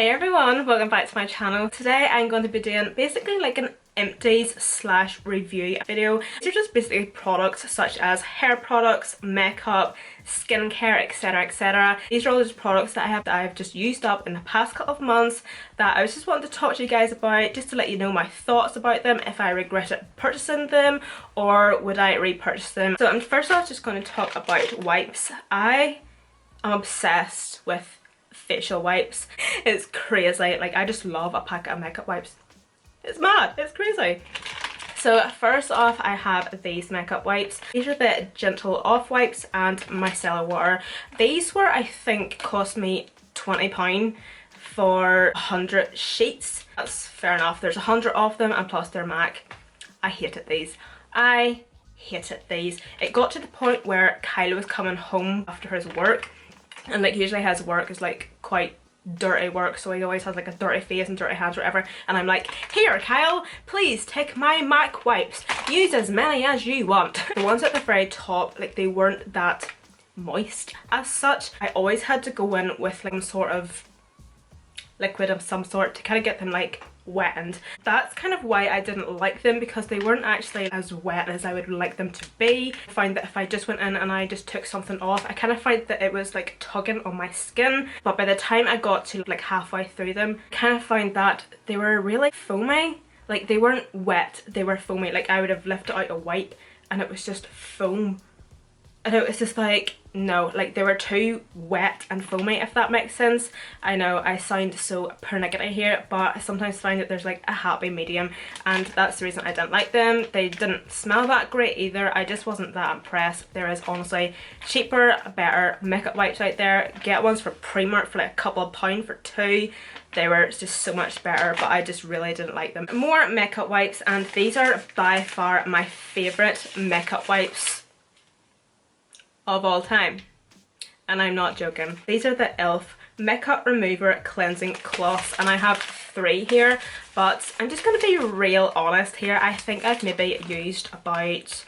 Hey everyone, welcome back to my channel. Today I'm going to be doing basically like an empties / review video. These are just basically products such as hair products, makeup, skincare, etc, etc. These are all just products that I've just used up in the past couple of months that I was just wanting to talk to you guys about, just to let you know my thoughts about them, if I regretted purchasing them or would I repurchase them. So I'm first off just going to talk about wipes. I am obsessed with facial wipes. It's crazy. Like, I just love a packet of makeup wipes. It's mad. It's crazy. So first off, I have these makeup wipes. These are the Gentle Off wipes and micellar water. These were, I think, cost me £20 for 100 sheets. That's fair enough. There's 100 of them and plus they're MAC. I hated these. I hated these. It got to the point where Kyle was coming home after his work, and like usually his work is like quite dirty work, so he always has like a dirty face and dirty hands or whatever, and I'm like, here Kyle, please take my MAC wipes, use as many as you want. The ones at the very top, like, they weren't that moist as such. I always had to go in with like some sort of liquid of some sort to kind of get them like wetted. That's kind of why I didn't like them, because they weren't actually as wet as I would like them to be. I find that if I just went in and I just took something off, I kind of find that it was like tugging on my skin, but by the time I got to like halfway through them, I kind of find that they were really foamy. Like, they weren't wet, they were foamy. Like, I would have lifted out a wipe and it was just foam, and it was just like, no, like they were too wet and foamy, if that makes sense. I know I sound so pernickety here, but I sometimes find that there's like a happy medium, and that's the reason I didn't like them. They didn't smell that great either. I just wasn't that impressed. There is honestly cheaper, better makeup wipes out there. Get ones for Primark for like a couple of pounds for two. They were just so much better, but I just really didn't like them. More makeup wipes, and these are by far my favourite makeup wipes of all time, and I'm not joking. These are the e.l.f. Makeup Remover Cleansing Cloths, and I have 3 here, but I'm just going to be real honest here. I think I've maybe used about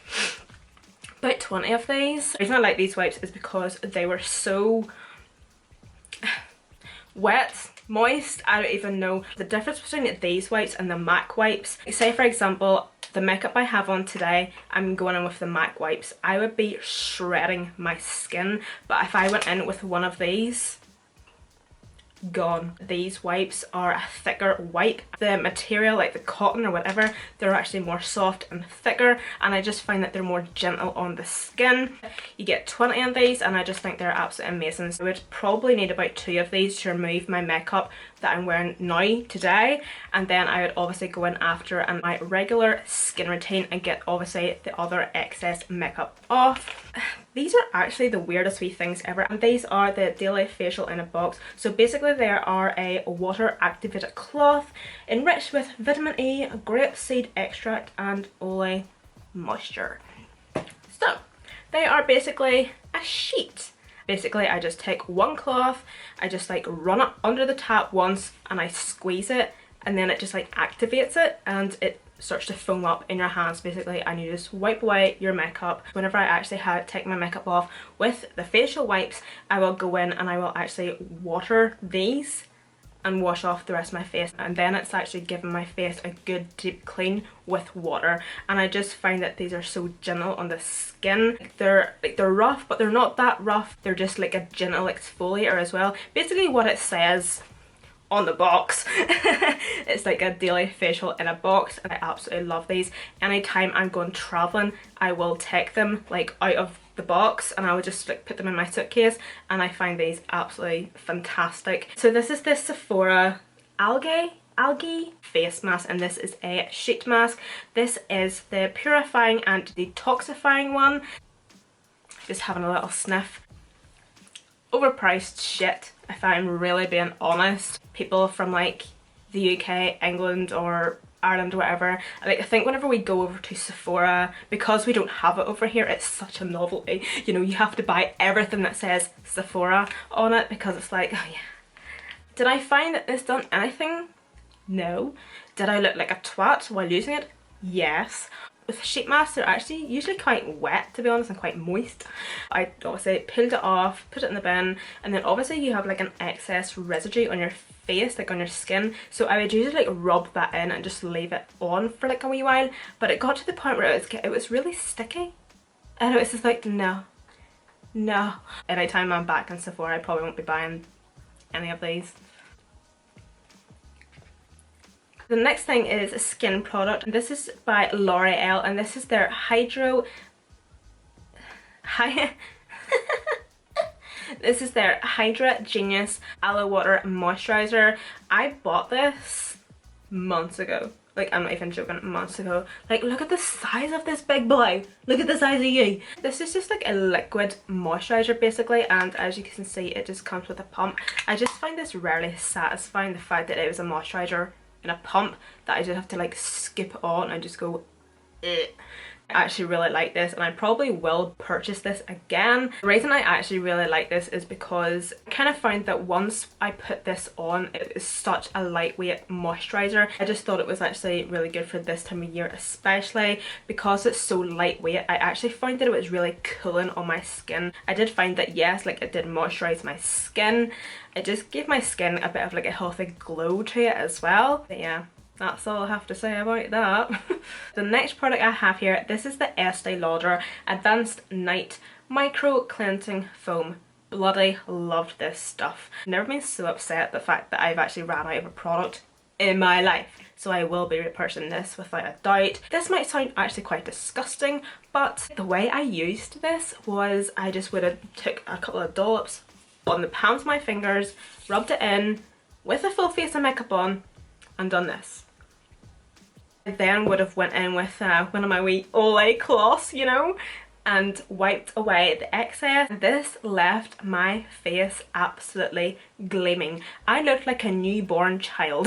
20 of these. The reason I like these wipes is because they were so wet, moist. I don't even know the difference between these wipes and the MAC wipes. Say for example, the makeup I have on today, I'm going in with the MAC wipes. I would be shredding my skin, but if I went in with one of these, gone. These wipes are a thicker wipe. The material, like the cotton or whatever, they're actually more soft and thicker, and I just find that they're more gentle on the skin. You get 20 of these, and I just think they're absolutely amazing. So I would probably need about 2 of these to remove my makeup that I'm wearing now today, and then I would obviously go in after and my regular skin routine and get obviously the other excess makeup off. These are actually the weirdest wee things ever, and these are the Daly facial in a box. So basically they are a water activated cloth enriched with vitamin E, grapeseed extract and Olay moisture. So they are basically a sheet. Basically I just take one cloth, I just like run it under the tap once and I squeeze it, and then it just like activates it and it starts to foam up in your hands basically, and you just wipe away your makeup. Whenever I actually take my makeup off with the facial wipes, I will go in and I will actually water these and wash off the rest of my face, and then it's actually giving my face a good deep clean with water. And I just find that these are so gentle on the skin. They're rough, but they're not that rough. They're just like a gentle exfoliator as well. Basically what it says on the box, it's like a daily facial in a box, and I absolutely love these. Anytime I'm going traveling, I will take them like out of the box and I would just like put them in my suitcase, and I find these absolutely fantastic. So this is the Sephora algae face mask, and this is a sheet mask. This is the purifying and detoxifying one. Just having a little sniff. Overpriced shit, if I'm really being honest. People from like the UK, England or Ireland or whatever, like, I think whenever we go over to Sephora, because we don't have it over here, it's such a novelty. You know, you have to buy everything that says Sephora on it, because it's like, oh yeah. Did I find that this done anything? No. Did I look like a twat while using it? Yes. With sheet masks, they're actually usually quite wet, to be honest, and quite moist. I obviously peeled it off, put it in the bin, and then obviously you have like an excess residue on your face, like on your skin. So I would usually like rub that in and just leave it on for like a wee while, but it got to the point where it was really sticky, and it was just like, no. Anytime I'm back in Sephora, I probably won't be buying any of these. The next thing is a skin product. This is by L'Oreal, and this is their This is their Hydra Genius Aloe Water Moisturiser. I bought this months ago. Like, I'm not even joking, months ago. Like, look at the size of this big boy. Look at the size of you. This is just like a liquid moisturiser basically, and as you can see, it just comes with a pump. I just find this rarely satisfying, the fact that it was a moisturiser in a pump that I just have to like skip on and just go, eh. I actually really like this, and I probably will purchase this again. The reason I actually really like this is because I kind of found that once I put this on, it is such a lightweight moisturiser. I just thought it was actually really good for this time of year, especially because it's so lightweight. I actually found that it was really cooling on my skin. I did find that, yes, like it did moisturise my skin. It just gave my skin a bit of like a healthy glow to it as well. But yeah, that's all I have to say about that. The next product I have here, this is the Estee Lauder Advanced Night Micro Cleansing Foam. Bloody loved this stuff. Never been so upset at the fact that I've actually ran out of a product in my life. So I will be repurchasing this without a doubt. This might sound actually quite disgusting, but the way I used this was I just would have took a couple of dollops on the palms of my fingers, rubbed it in with a full face of makeup on, and done this. I then would have went in with one of my wee Olay cloths, you know, and wiped away the excess. This left my face absolutely gleaming. I looked like a newborn child.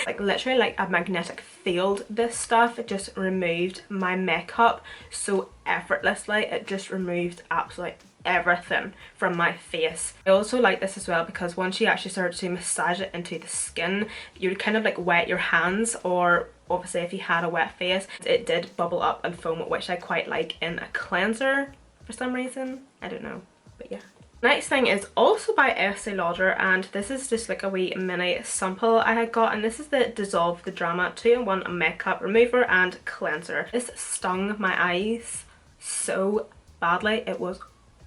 Like literally like a magnetic field. This stuff, it just removed my makeup so effortlessly. It just removed absolutely everything from my face. I also like this as well because once you actually start to massage it into the skin, you would kind of like wet your hands, or obviously if you had a wet face, it did bubble up and foam, which I quite like in a cleanser for some reason. I don't know, but yeah. Next thing is also by Estee Lauder, and this is just like a wee mini sample I had got, and this is the Dissolve the Drama 2-in-1 Makeup Remover and Cleanser. This stung my eyes so badly, it was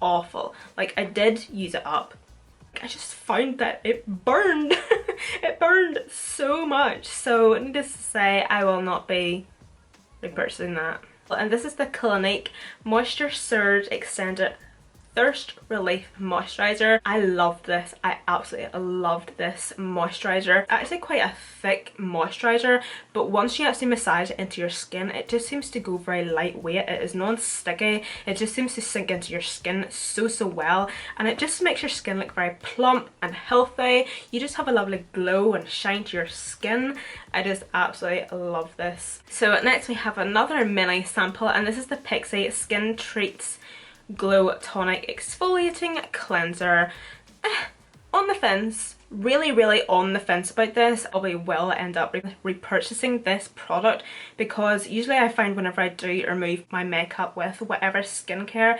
awful. Like, I did use it up. I just found that it burned. It burned so much. So needless to say, I will not be repurchasing that. And this is the Clinique Moisture Surge Extended Thirst Relief Moisturiser. I loved this. I absolutely loved this moisturiser. Actually quite a thick moisturiser, but once you actually massage it into your skin, it just seems to go very lightweight. It is non-sticky. It just seems to sink into your skin so well, and it just makes your skin look very plump and healthy. You just have a lovely glow and shine to your skin. I just absolutely love this. So next we have another mini sample, and this is the Pixi Skin Treats Glow Tonic Exfoliating Cleanser. On the fence, really on the fence about this. I probably will end up repurchasing this product because usually I find whenever I do remove my makeup with whatever skincare,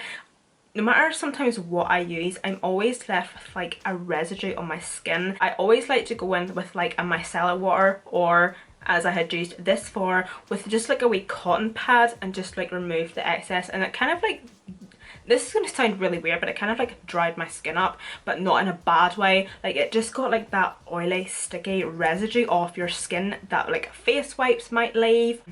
no matter sometimes what I use, I'm always left with like a residue on my skin. I always like to go in with like a micellar water, or as I had used this for, with just like a wee cotton pad and just like remove the excess, and it kind of like, this is going to sound really weird, but it kind of like dried my skin up, but not in a bad way. Like, it just got like that oily, sticky residue off your skin that like face wipes might leave.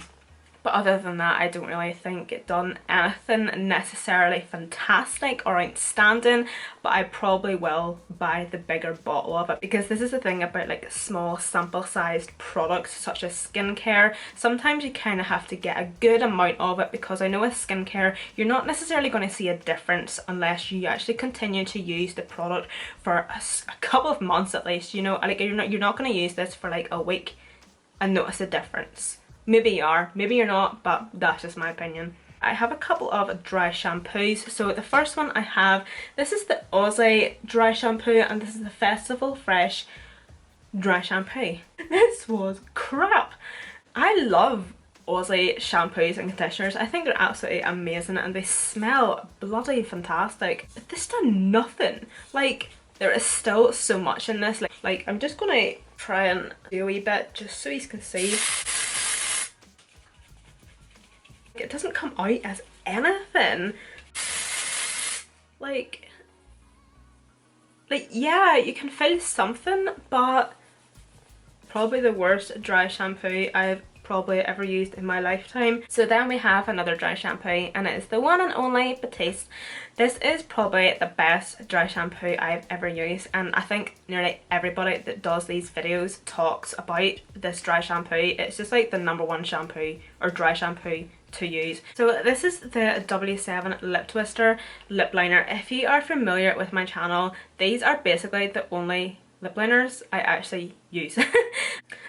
But other than that, I don't really think it done anything necessarily fantastic or outstanding, but I probably will buy the bigger bottle of it, because this is the thing about like small sample sized products such as skincare. Sometimes you kind of have to get a good amount of it, because I know with skincare, you're not necessarily going to see a difference unless you actually continue to use the product for a couple of months at least, you know. Like, you're not going to use this for like a week and notice a difference. Maybe you are, maybe you're not, but that's just my opinion. I have a couple of dry shampoos. So the first one I have, this is the Aussie Dry Shampoo, and this is the Festival Fresh Dry Shampoo. This was crap. I love Aussie shampoos and conditioners. I think they're absolutely amazing and they smell bloody fantastic. But this done nothing. Like, there is still so much in this. Like I'm just gonna try and do a wee bit just so you can see. It doesn't come out as anything. Like yeah, you can feel something, but probably the worst dry shampoo I've probably ever used in my lifetime. So then we have another dry shampoo, and it is the one and only Bastiste. This is probably the best dry shampoo I've ever used, and I think nearly everybody that does these videos talks about this dry shampoo. It's just like the #1 shampoo or dry shampoo to use. So this is the W7 Lip Twister Lip Liner. If you are familiar with my channel, these are basically the only lip liners I actually use.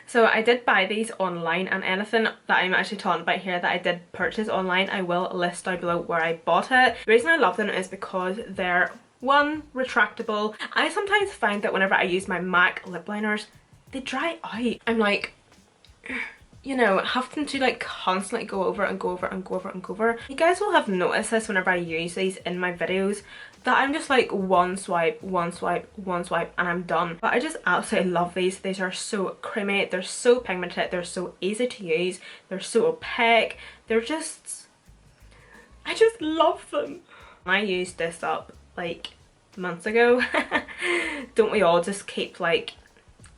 So I did buy these online, and anything that I'm actually talking about here that I did purchase online, I will list down below where I bought it. The reason I love them is because they're, one, retractable. I sometimes find that whenever I use my MAC lip liners, they dry out. I'm like, you know, having to like constantly go over and go over and go over and go over. You guys will have noticed this whenever I use these in my videos, that I'm just like one swipe, one swipe, one swipe, and I'm done. But I just absolutely love these. These are so creamy, they're so pigmented, they're so easy to use, they're so opaque, they're just, I just love them. I used this up like months ago. Don't we all just keep like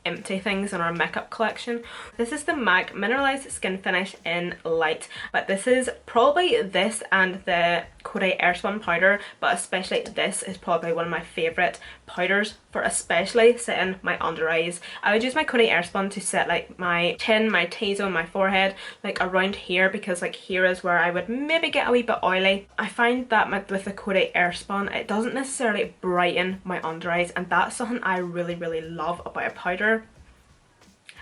empty things in our makeup collection? This is the MAC Mineralized Skin Finish in Light, but this is probably this and the Koday Airspun powder, but especially this is probably one of my favourite powders for especially setting my under eyes. I would use my Koday Airspun to set like my chin, my T-zone, my forehead, like around here, because like here is where I would maybe get a wee bit oily. I find that with the Koday Airspun, it doesn't necessarily brighten my under eyes, and that's something I really love about a powder.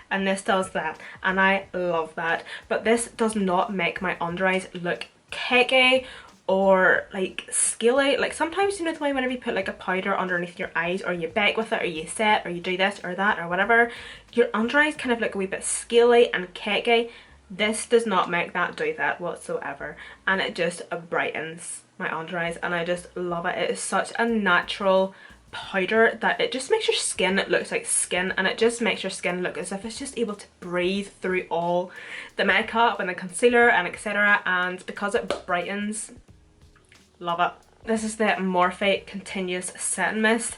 And this does that, and I love that. But this does not make my under eyes look cakey or like scaly. Like sometimes, you know, the way whenever you put like a powder underneath your eyes, or you bake with it, or you set, or you do this or that or whatever, your under eyes kind of look a wee bit scaly and cakey. This does not make that do that whatsoever, and it just brightens my under eyes, and I just love it. It is such a natural powder that it just makes your skin look like skin, and it just makes your skin look as if it's just able to breathe through all the makeup and the concealer and etc. And because it brightens, love it. This is the Morphe Continuous Setting Mist.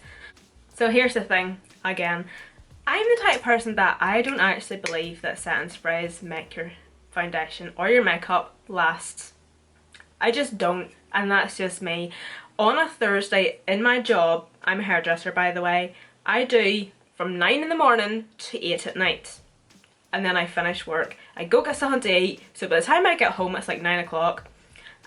So here's the thing, again, I'm the type of person that I don't actually believe that setting sprays make your foundation or your makeup last. I just don't, and that's just me. On a Thursday in my job, I'm a hairdresser by the way, I do from 9 in the morning to 8 at night, and then I finish work. I go get something to eat, so by the time I get home it's like 9 o'clock,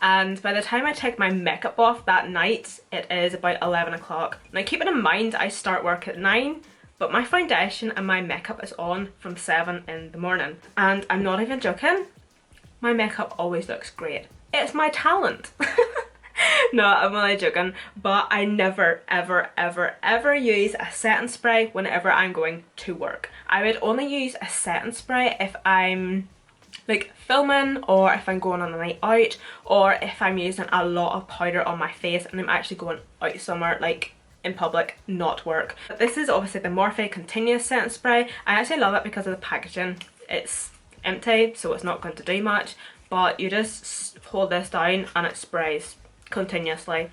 and by the time I take my makeup off that night it is about 11 o'clock. Now keep it in mind, I start work at 9, but my foundation and my makeup is on from 7 in the morning, and I'm not even joking, my makeup always looks great. It's my talent. No, I'm only joking, but I never ever use a setting spray whenever I'm going to work. I would only use a setting spray if I'm like filming, or if I'm going on a night out, or if I'm using a lot of powder on my face and I'm actually going out somewhere like in public, not work. But this is obviously the Morphe Continuous Setting Spray. I actually love it because of the packaging. It's empty, so it's not going to do much, but you just hold this down and it sprays continuously,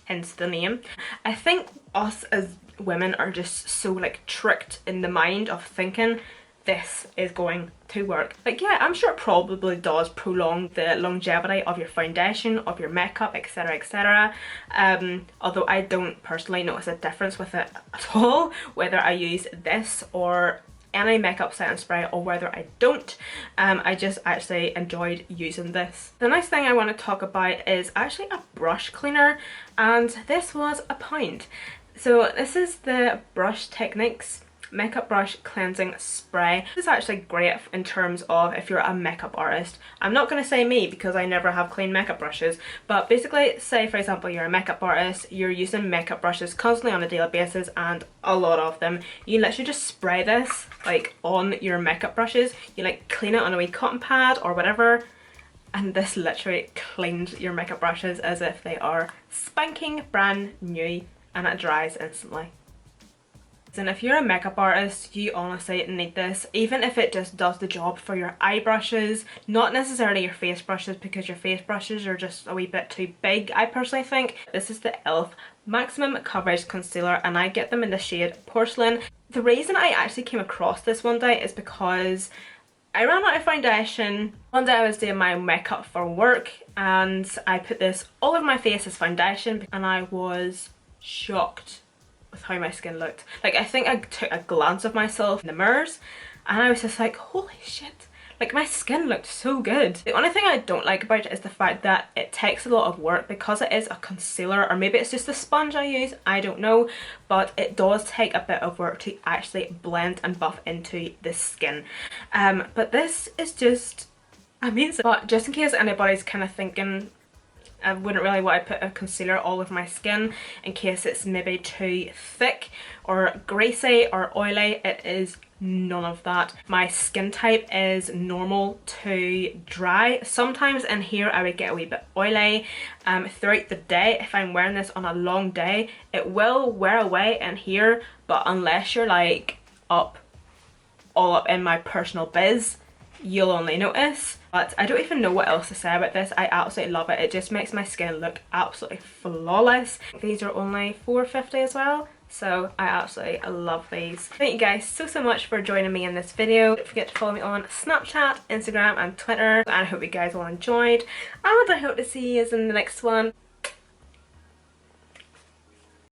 hence the name. I think us as women are just so like tricked in the mind of thinking this is going to work. Like yeah, I'm sure it probably does prolong the longevity of your foundation, of your makeup, etc, etc. Although I don't personally notice a difference with it at all, whether I use this or any makeup setting spray or whether I don't. I just actually enjoyed using this. The next thing I want to talk about is actually a brush cleaner, and this was £1. So this is the Brush Techniques Makeup Brush Cleansing Spray. This is actually great in terms of if you're a makeup artist. I'm not going to say me because I never have clean makeup brushes, but basically say for example you're a makeup artist, you're using makeup brushes constantly on a daily basis, and a lot of them, you literally just spray this like on your makeup brushes. You like clean it on a wee cotton pad or whatever, and this literally cleans your makeup brushes as if they are spanking brand new, and it dries instantly. And if you're a makeup artist, you honestly need this, even if it just does the job for your eye brushes, not necessarily your face brushes, because your face brushes are just a wee bit too big, I personally think. This is the e.l.f. Maximum Coverage Concealer, and I get them in the shade Porcelain. The reason I actually came across this one day is because I ran out of foundation. One day I was doing my makeup for work and I put this all over my face as foundation, and I was shocked with how my skin looked. Like, I think I took a glance of myself in the mirrors and I was just like, holy shit, like my skin looked so good. The only thing I don't like about it is the fact that it takes a lot of work because it is a concealer, or maybe it's just the sponge I use, I don't know, but it does take a bit of work to actually blend and buff into the skin. But this is just amazing. But just in case anybody's kind of thinking, I wouldn't really want to put a concealer all over my skin in case it's maybe too thick or greasy or oily, it is none of that. My skin type is normal to dry. Sometimes in here I would get a wee bit oily throughout the day. If I'm wearing this on a long day, it will wear away in here, but unless you're like all up in my personal biz, you'll only notice. But I don't even know what else to say about this. I absolutely love it. It just makes my skin look absolutely flawless. These are only $4.50 as well, so I absolutely love these. Thank you guys so much for joining me in this video. Don't forget to follow me on Snapchat, Instagram and Twitter, and I hope you guys all enjoyed, and I hope to see you in the next one.